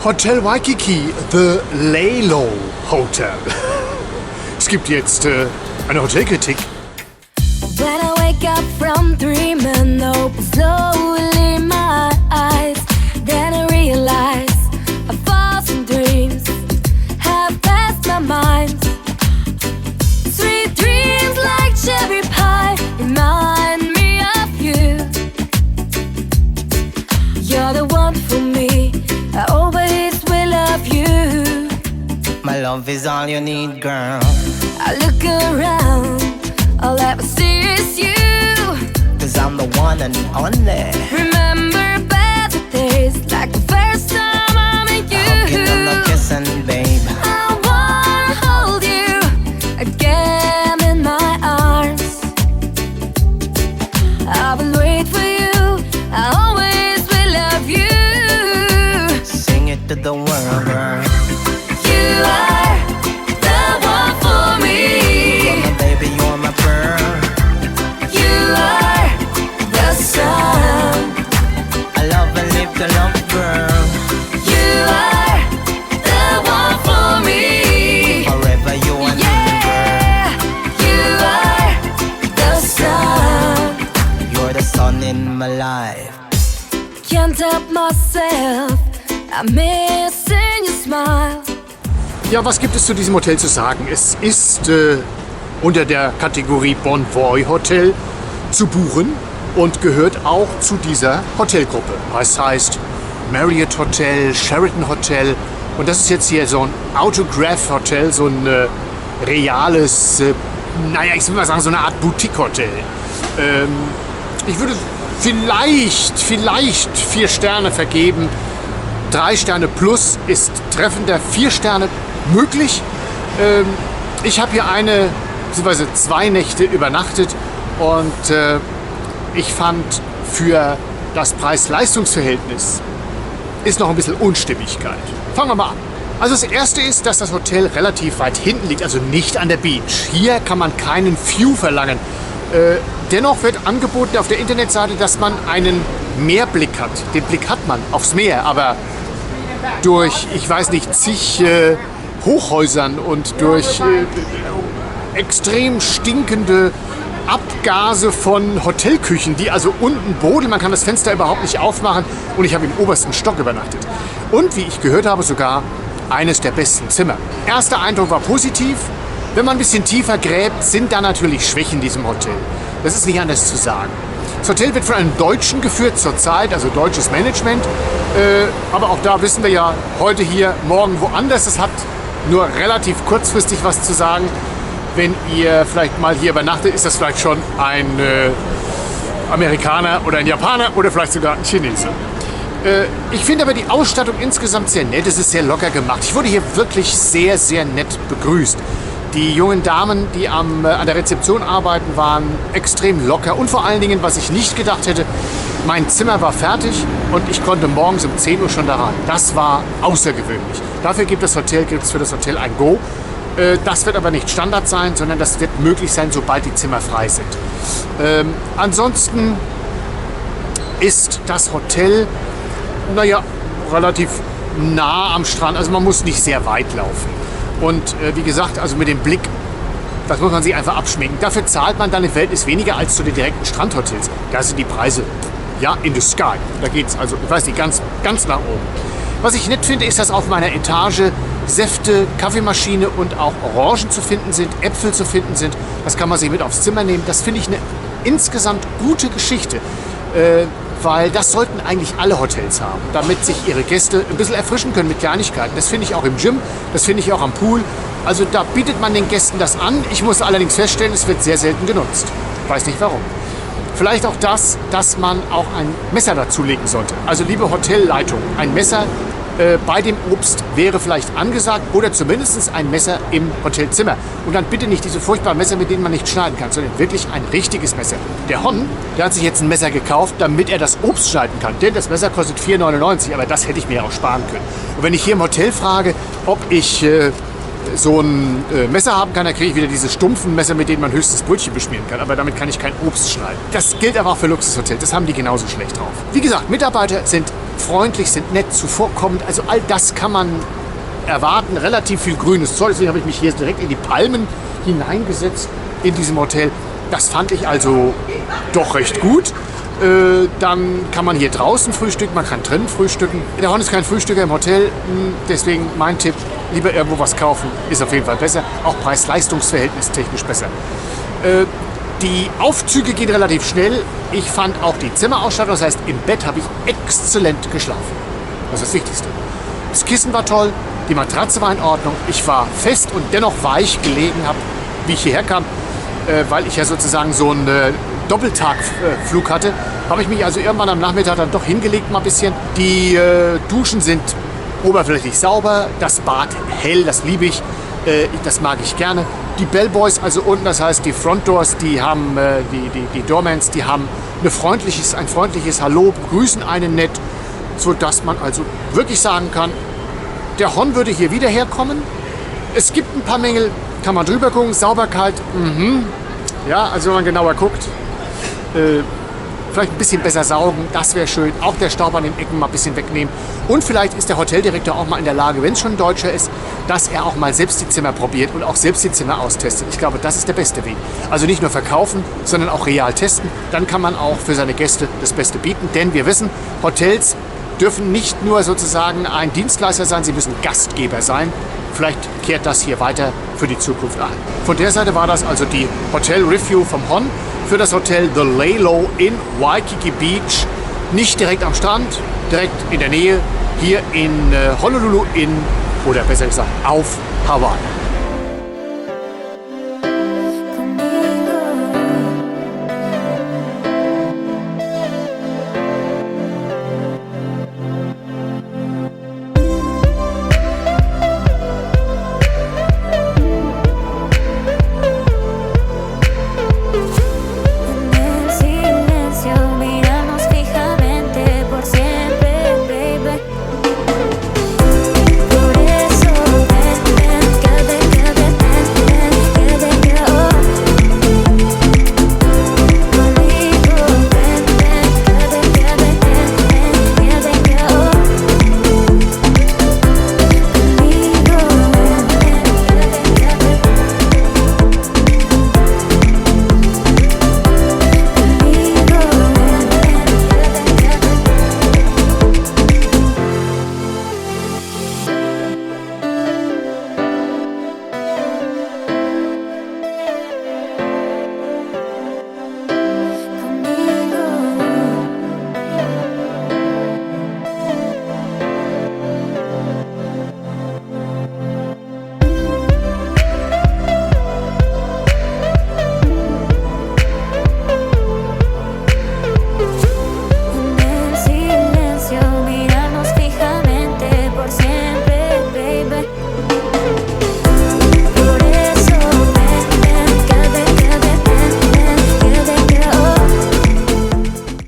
Hotel Waikiki, the Laylow Hotel. Es gibt jetzt eine Hotelkritik. When I wake up from dreaming, open slowly my eyes, then I realize a thousand dreams have passed my mind. Sweet dreams like cherry pie remind me of you. You're the one for me, I always will love you. My love is all you need, girl. I look around, all I ever see is you. 'Cause I'm the one and only. Remember better days, like the first time I met you. I'll give them a kissing, babe. I wanna hold you again in my arms. I will wait for you, I always will love you. Sing it to the world, girl. You are the one for me. You're my baby, you're my pearl. You are the sun. I love and live to love, girl. You are the one for me. Forever you and Yeah, you are the sun. me, girl. You're the sun in my life. Can't help myself, I'm missing your smile. Ja, was gibt es zu diesem Hotel zu sagen? Es ist unter der Kategorie Bonvoy Hotel zu buchen und gehört auch zu dieser Hotelgruppe. Das heißt Marriott Hotel, Sheraton Hotel und das ist jetzt hier so ein Autograph Hotel, so ein reales, ich will mal sagen, so eine Art Boutique-Hotel. Ich würde vielleicht 4 Sterne vergeben. 3 Sterne plus ist treffender, 4 Sterne möglich. Ich habe hier beziehungsweise 2 Nächte übernachtet und ich fand für das Preis-Leistungs-Verhältnis ist noch ein bisschen Unstimmigkeit. Fangen wir mal an. Also das erste ist, dass das Hotel relativ weit hinten liegt, also nicht an der Beach. Hier kann man keinen View verlangen. Dennoch wird angeboten auf der Internetseite, dass man einen Meerblick hat. Den Blick hat man aufs Meer, aber durch, ich weiß nicht, zig Hochhäusern und durch extrem stinkende Abgase von Hotelküchen, die also unten brodeln. Man kann das Fenster überhaupt nicht aufmachen und ich habe im obersten Stock übernachtet. Und wie ich gehört habe, sogar eines der besten Zimmer. Erster Eindruck war positiv. Wenn man ein bisschen tiefer gräbt, sind da natürlich Schwächen in diesem Hotel. Das ist nicht anders zu sagen. Das Hotel wird von einem Deutschen geführt zurzeit, also deutsches Management. Aber auch da wissen wir ja, heute hier, morgen woanders. Es hat nur relativ kurzfristig was zu sagen. Wenn ihr vielleicht mal hier übernachtet, ist das vielleicht schon ein Amerikaner oder ein Japaner oder vielleicht sogar ein Chinese. Ich finde aber die Ausstattung insgesamt sehr nett. Es ist sehr locker gemacht. Ich wurde hier wirklich sehr, sehr nett begrüßt. Die jungen Damen, die an der Rezeption arbeiten, waren extrem locker. Und vor allen Dingen, was ich nicht gedacht hätte, mein Zimmer war fertig und ich konnte morgens um 10 Uhr schon da rein. Das war außergewöhnlich. Dafür gibt es für das Hotel ein Go. Das wird aber nicht Standard sein, sondern das wird möglich sein, sobald die Zimmer frei sind. Ansonsten ist das Hotel, relativ nah am Strand. Also man muss nicht sehr weit laufen. Und wie gesagt, also mit dem Blick, das muss man sich einfach abschminken. Dafür zahlt man dann im Verhältnis weniger als zu den direkten Strandhotels. Da sind die Preise, ja, in the sky. Da geht es also, ich weiß nicht, ganz nach oben. Was ich nett finde, ist, dass auf meiner Etage Säfte, Kaffeemaschine und auch Orangen zu finden sind, Äpfel zu finden sind. Das kann man sich mit aufs Zimmer nehmen. Das finde ich eine insgesamt gute Geschichte. Weil das sollten eigentlich alle Hotels haben, damit sich ihre Gäste ein bisschen erfrischen können mit Kleinigkeiten. Das finde ich auch im Gym, das finde ich auch am Pool. Also da bietet man den Gästen das an. Ich muss allerdings feststellen, es wird sehr selten genutzt. Weiß nicht warum. Vielleicht auch das, dass man auch ein Messer dazulegen sollte. Also liebe Hotelleitung, ein Messer bei dem Obst wäre vielleicht angesagt oder zumindest ein Messer im Hotelzimmer. Und dann bitte nicht diese furchtbaren Messer, mit denen man nicht schneiden kann, sondern wirklich ein richtiges Messer. Der Hon, der hat sich jetzt ein Messer gekauft, damit er das Obst schneiden kann. Denn das Messer kostet 4,99 €, aber das hätte ich mir auch sparen können. Und wenn ich hier im Hotel frage, ob ich so ein Messer haben kann, dann kriege ich wieder diese stumpfen Messer, mit denen man höchstens Brötchen beschmieren kann. Aber damit kann ich kein Obst schneiden. Das gilt aber auch für Luxushotels. Das haben die genauso schlecht drauf. Wie gesagt, Mitarbeiter sind freundlich, sind nett, zuvorkommend. Also all das kann man erwarten. Relativ viel grünes Zeug. Deswegen habe ich mich hier direkt in die Palmen hineingesetzt in diesem Hotel. Das fand ich also doch recht gut. Dann kann man hier draußen frühstücken, man kann drinnen frühstücken. Der Hon ist kein Frühstücker im Hotel, deswegen mein Tipp, lieber irgendwo was kaufen, ist auf jeden Fall besser. Auch Preis-Leistungs-Verhältnis technisch besser. Die Aufzüge gehen relativ schnell. Ich fand auch die Zimmerausstattung, das heißt im Bett habe ich exzellent geschlafen. Das ist das Wichtigste. Das Kissen war toll, die Matratze war in Ordnung. Ich war fest und dennoch weich gelegen, wie ich hierher kam, weil ich ja sozusagen so einen Doppeltagflug hatte, habe ich mich also irgendwann am Nachmittag dann doch hingelegt mal ein bisschen. Die Duschen sind oberflächlich sauber, das Bad hell, das liebe ich, das mag ich gerne. Die Bellboys, also unten, das heißt die Front Doors, die haben, die Doormans, die haben ein freundliches Hallo, begrüßen einen nett, sodass man also wirklich sagen kann, der Hon würde hier wieder herkommen. Es gibt ein paar Mängel, kann man drüber gucken, Sauberkeit, ja, also wenn man genauer guckt, vielleicht ein bisschen besser saugen, das wäre schön. Auch der Staub an den Ecken mal ein bisschen wegnehmen. Und vielleicht ist der Hoteldirektor auch mal in der Lage, wenn es schon ein Deutscher ist, dass er auch mal selbst die Zimmer probiert und auch selbst die Zimmer austestet. Ich glaube, das ist der beste Weg. Also nicht nur verkaufen, sondern auch real testen. Dann kann man auch für seine Gäste das Beste bieten. Denn wir wissen, Hotels dürfen nicht nur sozusagen ein Dienstleister sein, sie müssen Gastgeber sein. Vielleicht kehrt das hier weiter für die Zukunft ein. Von der Seite war das also die Hotel-Review vom Hon für das Hotel The Laylow in Waikiki Beach. Nicht direkt am Strand, direkt in der Nähe, hier in Honolulu oder besser gesagt auf Hawaii.